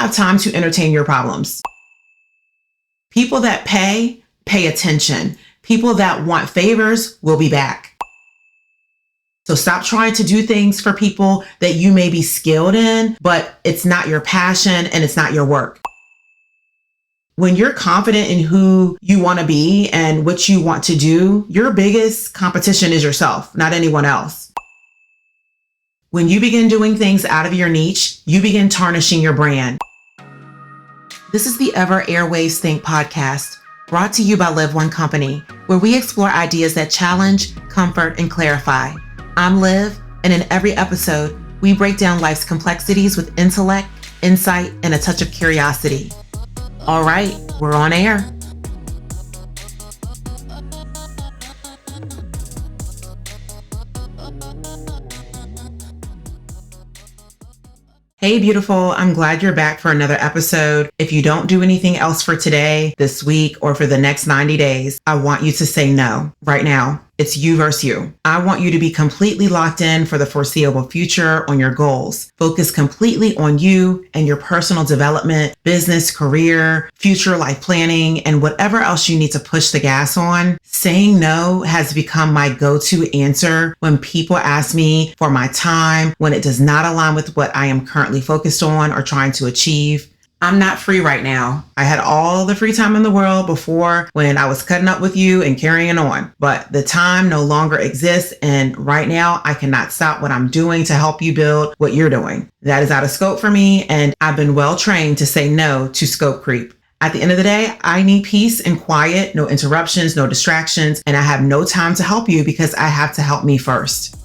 have time to entertain your problems. People that pay attention. People that want favors will be back. So stop trying to do things for people that you may be skilled in, but it's not your passion and it's not your work. When you're confident in who you want to be and what you want to do, your biggest competition is yourself, not anyone else. When you begin doing things out of your niche, you begin tarnishing your brand. This is the Ever Airwaves Think podcast, brought to you by Live One Company, where we explore ideas that challenge, comfort, and clarify. I'm Liv, and in every episode, we break down life's complexities with intellect, insight, and a touch of curiosity. All right, we're on air. Hey, beautiful. I'm glad you're back for another episode. If you don't do anything else for today, this week, or for the next 90 days, I want you to say no right now. It's you versus you. I want you to be completely locked in for the foreseeable future on your goals. Focus completely on you and your personal development, business, career, future life planning, and whatever else you need to push the gas on. Saying no has become my go-to answer when people ask me for my time, when it does not align with what I am currently focused on or trying to achieve. I'm not free right now. I had all the free time in the world before when I was cutting up with you and carrying on, but the time no longer exists. And right now I cannot stop what I'm doing to help you build what you're doing. That is out of scope for me. And I've been well trained to say no to scope creep. At the end of the day, I need peace and quiet, no interruptions, no distractions, and I have no time to help you because I have to help me first.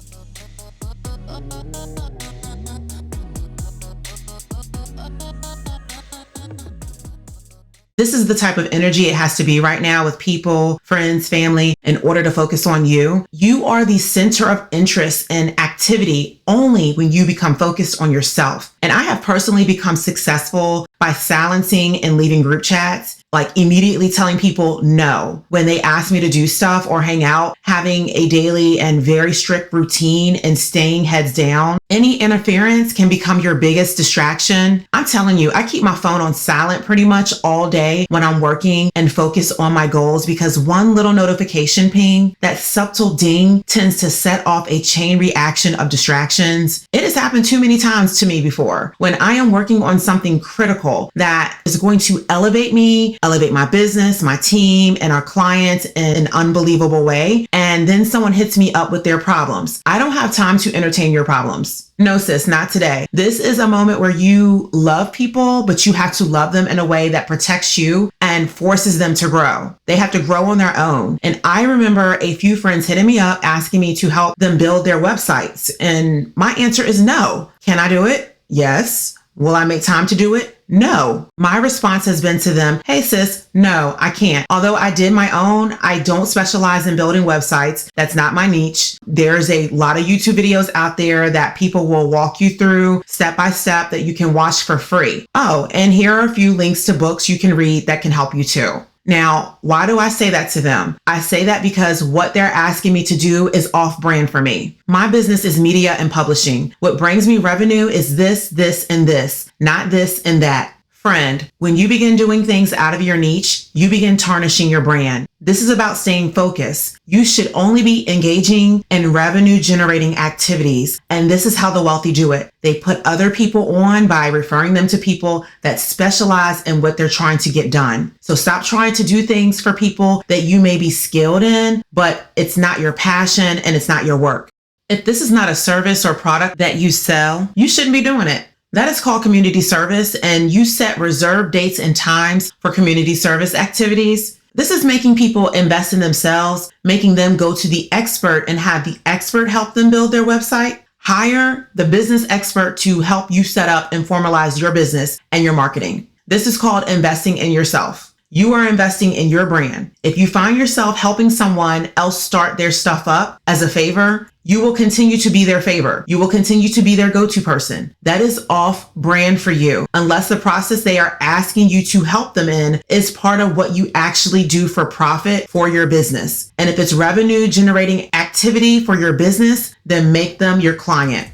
This is the type of energy it has to be right now with people, friends, family, in order to focus on you. You are the center of interest and activity only when you become focused on yourself. And I have personally become successful by silencing and leaving group chats, like immediately telling people no when they ask me to do stuff or hang out, having a daily and very strict routine and staying heads down. Any interference can become your biggest distraction. I'm telling you, I keep my phone on silent pretty much all day when I'm working and focus on my goals because one little notification ping, that subtle ding, tends to set off a chain reaction of distractions. It has happened too many times to me before when I am working on something critical that is going to elevate me, elevate my business, my team, and our clients in an unbelievable way. And then someone hits me up with their problems. I don't have time to entertain your problems. No, sis, not today. This is a moment where you love people, but you have to love them in a way that protects you and forces them to grow. They have to grow on their own. And I remember a few friends hitting me up, asking me to help them build their websites. And my answer is no. Can I do it? Yes. Will I make time to do it? No. My response has been to them, hey sis, no, I can't. Although I did my own, I don't specialize in building websites. That's not my niche. There's a lot of YouTube videos out there that people will walk you through step by step that you can watch for free. Oh, and here are a few links to books you can read that can help you too. Now, why do I say that to them? I say that because what they're asking me to do is off brand for me. My business is media and publishing. What brings me revenue is this, and this, not this and that. Friend, when you begin doing things out of your niche, you begin tarnishing your brand. This is about staying focused. You should only be engaging in revenue generating activities. And this is how the wealthy do it. They put other people on by referring them to people that specialize in what they're trying to get done. So stop trying to do things for people that you may be skilled in, but it's not your passion and it's not your work. If this is not a service or product that you sell, you shouldn't be doing it. That is called community service, and you set reserved dates and times for community service activities. This is making people invest in themselves, making them go to the expert and have the expert help them build their website. Hire the business expert to help you set up and formalize your business and your marketing. This is called investing in yourself. You are investing in your brand. If you find yourself helping someone else start their stuff up as a favor, you will continue to be their favor. You will continue to be their go-to person. That is off brand for you, unless the process they are asking you to help them in is part of what you actually do for profit for your business. And if it's revenue generating activity for your business, then make them your client.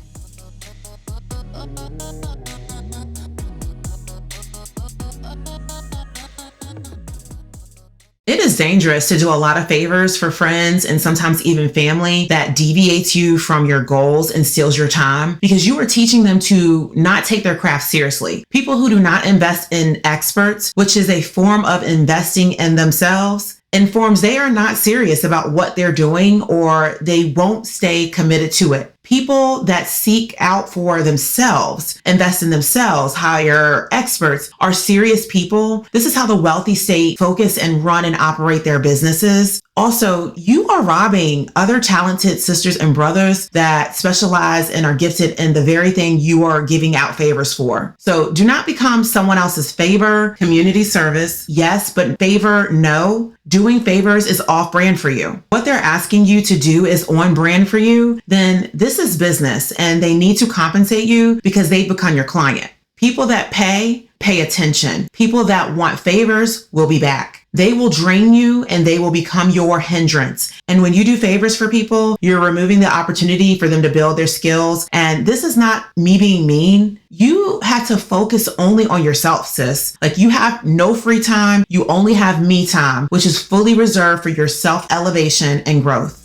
It is dangerous to do a lot of favors for friends and sometimes even family that deviates you from your goals and steals your time because you are teaching them to not take their craft seriously. People who do not invest in experts, which is a form of investing in themselves, informs they are not serious about what they're doing or they won't stay committed to it. People that seek out for themselves, invest in themselves, hire experts, are serious people. This is how the wealthy stay focused and run and operate their businesses. Also, you are robbing other talented sisters and brothers that specialize and are gifted in the very thing you are giving out favors for. So do not become someone else's favor. Community service, yes, but favor, no. Doing favors is off brand for you. What they're asking you to do is on brand for you, then this is business and they need to compensate you because they've become your client. People that pay attention. People that want favors will be back. They will drain you and they will become your hindrance. And when you do favors for people, you're removing the opportunity for them to build their skills. And this is not me being mean. You have to focus only on yourself, sis. Like you have no free time. You only have me time, which is fully reserved for your self-elevation and growth.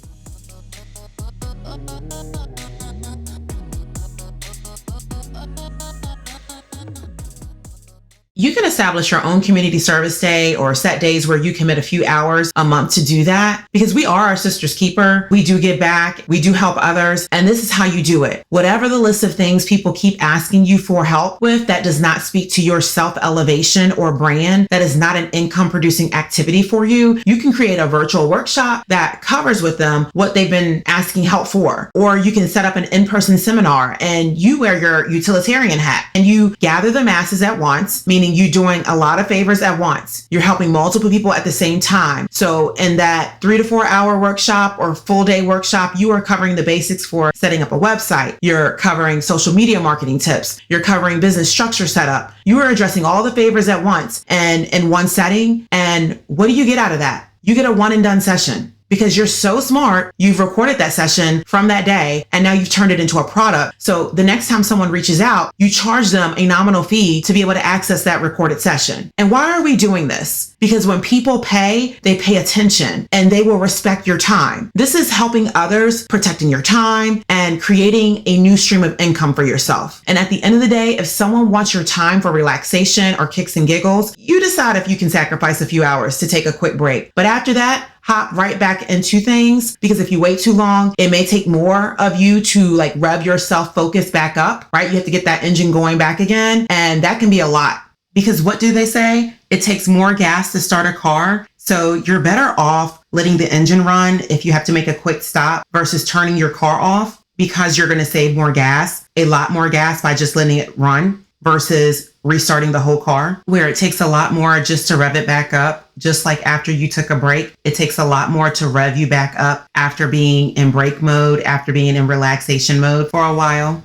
You can establish your own community service day or set days where you commit a few hours a month to do that because we are our sister's keeper. We do give back. We do help others. And this is how you do it. Whatever the list of things people keep asking you for help with that does not speak to your self-elevation or brand, that is not an income producing activity for you, you can create a virtual workshop that covers with them what they've been asking help for. Or you can set up an in-person seminar and you wear your utilitarian hat and you gather the masses at once, meaning you doing a lot of favors at once. You're helping multiple people at the same time. So in that 3 to 4 hour workshop or full day workshop, you are covering the basics for setting up a website. You're covering social media marketing tips. You're covering business structure setup. You are addressing all the favors at once and in one setting. And what do you get out of that? You get a one and done session. Because you're so smart, you've recorded that session from that day and now you've turned it into a product. So the next time someone reaches out, you charge them a nominal fee to be able to access that recorded session. And why are we doing this? Because when people pay, they pay attention and they will respect your time. This is helping others, protecting your time and creating a new stream of income for yourself. And at the end of the day, if someone wants your time for relaxation or kicks and giggles, you decide if you can sacrifice a few hours to take a quick break. But after that, hop right back into things because if you wait too long, it may take more of you to like rev your self-focus back up, right? You have to get that engine going back again. And that can be a lot because what do they say? It takes more gas to start a car. So you're better off letting the engine run if you have to make a quick stop versus turning your car off because you're going to save more gas, a lot more gas by just letting it run versus restarting the whole car, where it takes a lot more just to rev it back up. Just like after you took a break, it takes a lot more to rev you back up after being in break mode, after being in relaxation mode for a while.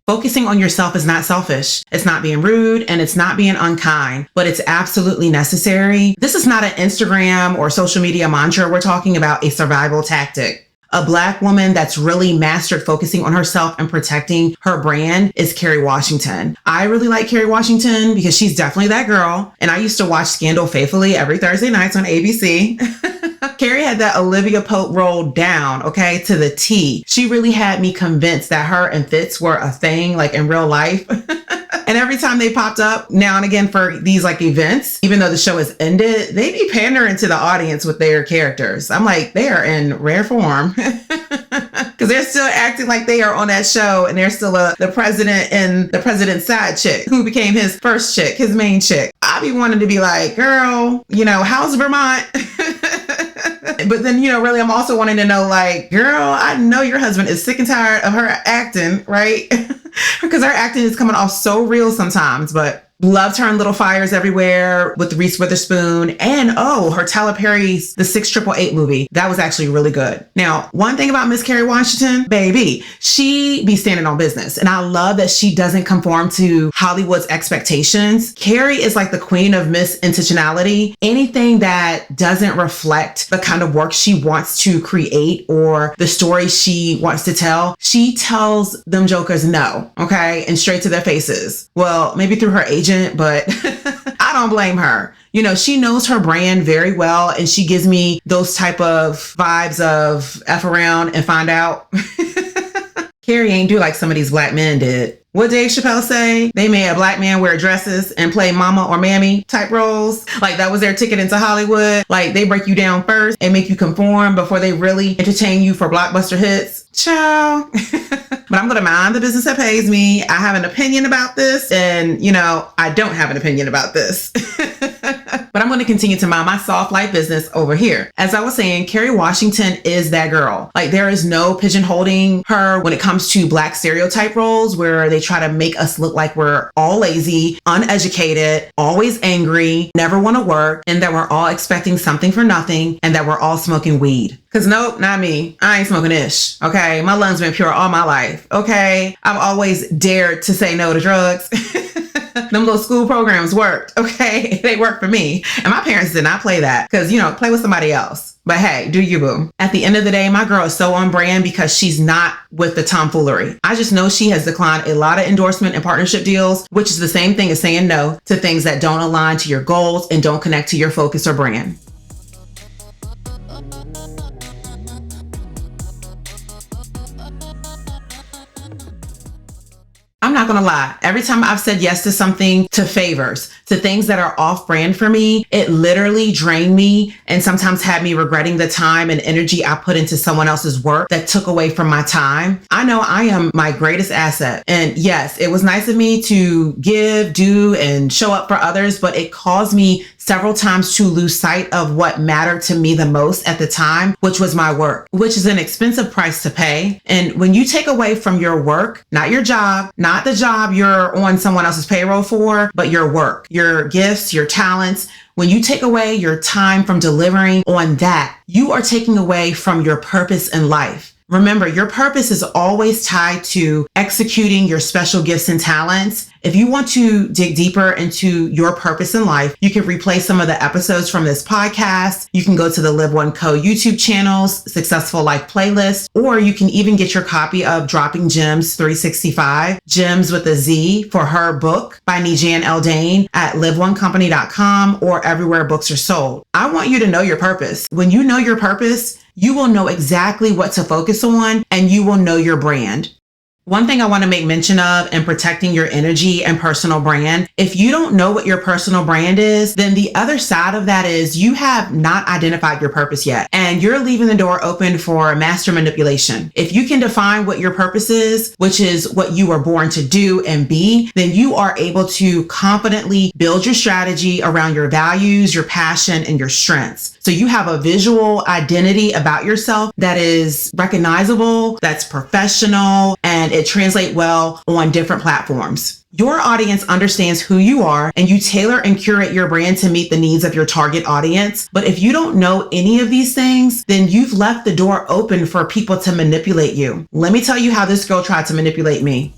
Focusing on yourself is not selfish. It's not being rude and it's not being unkind, but it's absolutely necessary. This is not an Instagram or social media mantra. We're talking about a survival tactic. A Black woman that's really mastered focusing on herself and protecting her brand is Kerry Washington. I really like Kerry Washington because she's definitely that girl. And I used to watch Scandal faithfully every Thursday nights on ABC. Kerry had that Olivia Pope rolled down, okay, to the T. She really had me convinced that her and Fitz were a thing, like in real life. And every time they popped up now and again for these like events, even though the show has ended, they be pandering to the audience with their characters. I'm like, they are in rare form because they're still acting like they are on that show and they're still the president and the president's side chick who became his first chick, his main chick. I be wanting to be like, girl, how's Vermont? But then, really, I'm also wanting to know, like, girl, I know your husband is sick and tired of her acting, right? Because her acting is coming off so real sometimes. But Loved her in Little Fires Everywhere with Reese Witherspoon. And her Tyler Perry's The 6888 movie. That was actually really good. Now, one thing about Miss Kerry Washington, baby, she be standing on business. And I love that she doesn't conform to Hollywood's expectations. Kerry is like the queen of misintentionality. Anything that doesn't reflect the kind of work she wants to create or the story she wants to tell, she tells them jokers no, okay? And straight to their faces. Well, maybe through her agent, but I don't blame her. You know, she knows her brand very well, and she gives me those type of vibes of F around and find out. Carrie ain't do like some of these black men did. What Dave Chappelle say? They made a black man wear dresses and play mama or mammy type roles. Like that was their ticket into Hollywood. Like they break you down first and make you conform before they really entertain you for blockbuster hits. Ciao. But I'm going to mind the business that pays me. I have an opinion about this, and I don't have an opinion about this. But I'm going to continue to mind my soft life business over here. As I was saying, Kerry Washington is that girl. Like there is no pigeonholing her when it comes to black stereotype roles where they try to make us look like we're all lazy, uneducated, always angry, never want to work, and that we're all expecting something for nothing, and that we're all smoking weed. Cause nope, not me. I ain't smoking ish. Okay. My lungs been pure all my life. Okay. I've always dared to say no to drugs. Them little school programs worked. Okay. They worked for me. And my parents did not play that because, play with somebody else. But hey, do you boo. At the end of the day, my girl is so on brand because she's not with the tomfoolery. I just know she has declined a lot of endorsement and partnership deals, which is the same thing as saying no to things that don't align to your goals and don't connect to your focus or brand. I'm not going to lie. Every time I've said yes to something, to favors, to things that are off brand for me, it literally drained me and sometimes had me regretting the time and energy I put into someone else's work that took away from my time. I know I am my greatest asset. And yes, it was nice of me to give, do, and show up for others, but it caused me several times to lose sight of what mattered to me the most at the time, which was my work, which is an expensive price to pay. And when you take away from your work, not your job, not the job you're on someone else's payroll for, but your work, your gifts, your talents, when you take away your time from delivering on that, you are taking away from your purpose in life. Remember, your purpose is always tied to executing your special gifts and talents. If you want to dig deeper into your purpose in life, you can replay some of the episodes from this podcast. You can go to the Live One Co. YouTube channel's Successful Life playlist, or you can even get your copy of Dropping Gems 365, Gems with a Z, for her book by Nijan Eldane at liveonecompany.com or everywhere books are sold. I want you to know your purpose. When you know your purpose, you will know exactly what to focus on, and you will know your brand. One thing I want to make mention of in protecting your energy and personal brand, if you don't know what your personal brand is, then the other side of that is you have not identified your purpose yet, and you're leaving the door open for master manipulation. If you can define what your purpose is, which is what you were born to do and be, then you are able to confidently build your strategy around your values, your passion, and your strengths. So you have a visual identity about yourself that is recognizable, that's professional, and it translates well on different platforms. Your audience understands who you are, and you tailor and curate your brand to meet the needs of your target audience. But if you don't know any of these things, then you've left the door open for people to manipulate you. Let me tell you how this girl tried to manipulate me.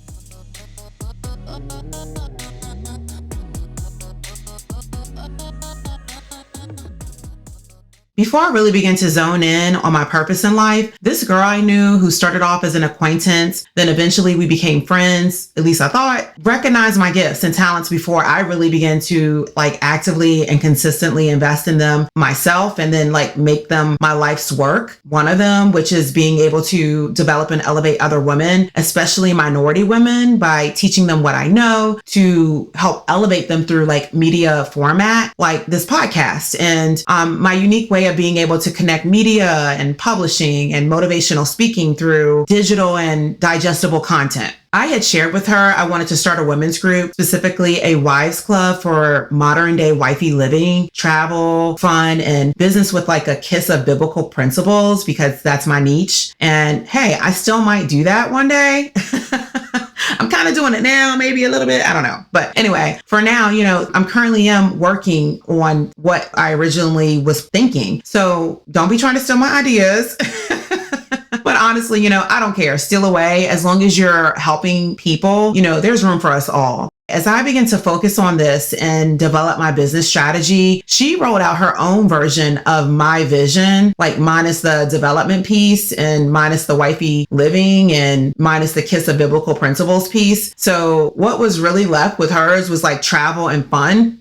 Before I really began to zone in on my purpose in life, this girl I knew who started off as an acquaintance, then eventually we became friends, at least I thought, recognized my gifts and talents before I really began to actively and consistently invest in them myself and then make them my life's work. One of them, which is being able to develop and elevate other women, especially minority women, by teaching them what I know to help elevate them through media format, like this podcast, and my unique way of being able to connect media and publishing and motivational speaking through digital and digestible content. I had shared with her I wanted to start a women's group, specifically a wives club for modern day wifey living, travel, fun, and business with a kiss of biblical principles, because that's my niche. And hey, I still might do that one day. I'm kind kind of doing it now, maybe a little bit. I don't know. But anyway, for now, I'm currently working on what I originally was thinking. So don't be trying to steal my ideas. But honestly, I don't care. Steal away. As long as you're helping people, there's room for us all. As I began to focus on this and develop my business strategy, she rolled out her own version of my vision, like minus the development piece and minus the wifey living and minus the kiss of biblical principles piece. So what was really left with hers was like travel and fun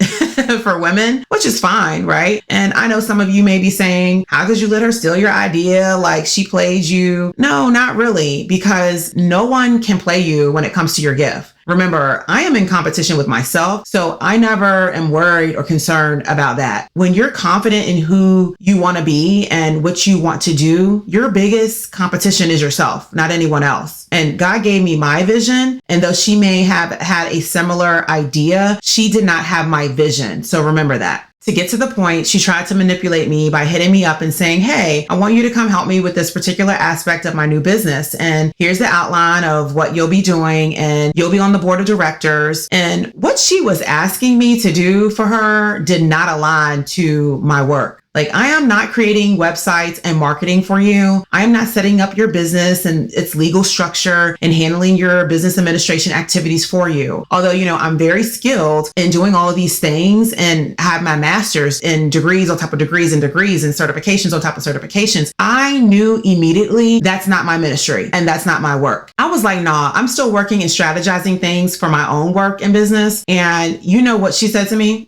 for women, which is fine, right? And I know some of you may be saying, how could you let her steal your idea? Like she played you. No, not really, because no one can play you when it comes to your gift. Remember, I am in competition with myself, so I never am worried or concerned about that. When you're confident in who you want to be and what you want to do, your biggest competition is yourself, not anyone else. And God gave me my vision, and though she may have had a similar idea, she did not have my vision. So remember that. To get to the point, she tried to manipulate me by hitting me up and saying, hey, I want you to come help me with this particular aspect of my new business. And here's the outline of what you'll be doing. And you'll be on the board of directors. And what she was asking me to do for her did not align to my work. Like, I am not creating websites and marketing for you. I am not setting up your business and its legal structure and handling your business administration activities for you. Although, I'm very skilled in doing all of these things and have my master's in degrees on top of degrees and degrees and certifications on top of certifications. I knew immediately that's not my ministry and that's not my work. I was like, nah, I'm still working and strategizing things for my own work and business. And you know what she said to me?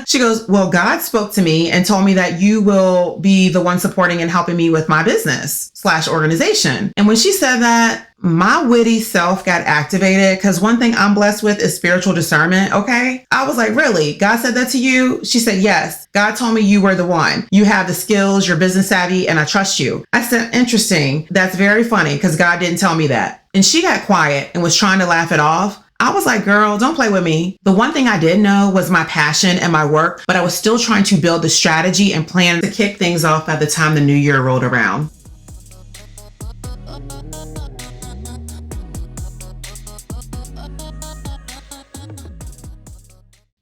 She goes, well, God spoke to me and told me that you will be the one supporting and helping me with my business/organization. And when she said that, my witty self got activated, because one thing I'm blessed with is spiritual discernment. Okay. I was like, really? God said that to you? She said, yes. God told me you were the one. You have the skills, you're business savvy, and I trust you. I said, interesting. That's very funny, because God didn't tell me that. And she got quiet and was trying to laugh it off. I was like, girl, don't play with me. The one thing I did know was my passion and my work, but I was still trying to build the strategy and plan to kick things off by the time the new year rolled around.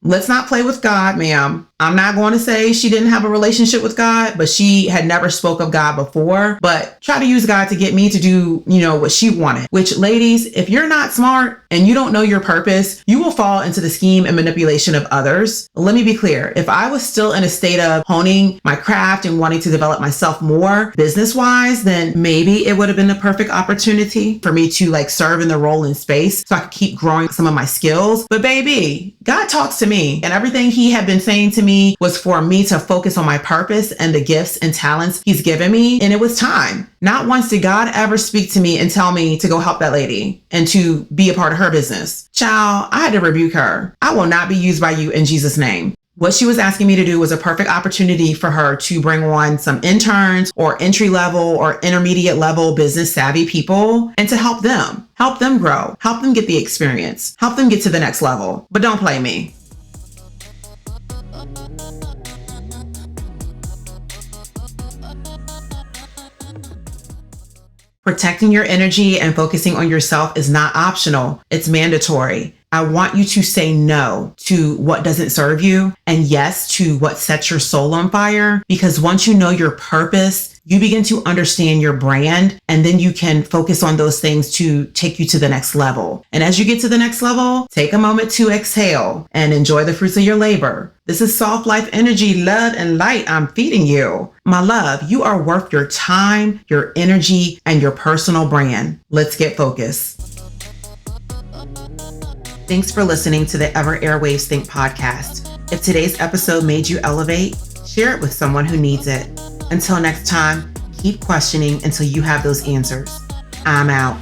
Let's not play with God, ma'am. I'm not going to say she didn't have a relationship with God, but she had never spoke of God before, but try to use God to get me to do, what she wanted. Which, ladies, if you're not smart and you don't know your purpose, you will fall into the scheme and manipulation of others. Let me be clear. If I was still in a state of honing my craft and wanting to develop myself more business-wise, then maybe it would have been the perfect opportunity for me to serve in the role in space so I could keep growing some of my skills. But baby, God talks to me, and everything he had been saying to me was for me to focus on my purpose and the gifts and talents he's given me. And it was time. Not once did God ever speak to me and tell me to go help that lady and to be a part of her business. Child, I had to rebuke her. I will not be used by you in Jesus' name. What she was asking me to do was a perfect opportunity for her to bring on some interns or entry level or intermediate level business savvy people and to help them grow, help them get the experience, help them get to the next level. But don't play me. Protecting your energy and focusing on yourself is not optional. It's mandatory. I want you to say no to what doesn't serve you and yes to what sets your soul on fire, because once you know your purpose, you begin to understand your brand, and then you can focus on those things to take you to the next level. And as you get to the next level, take a moment to exhale and enjoy the fruits of your labor. This is soft life energy, love, and light I'm feeding you. My love, you are worth your time, your energy, and your personal brand. Let's get focused. Thanks for listening to the Ever Airwaves Think podcast. If today's episode made you elevate, share it with someone who needs it. Until next time, keep questioning until you have those answers. I'm out.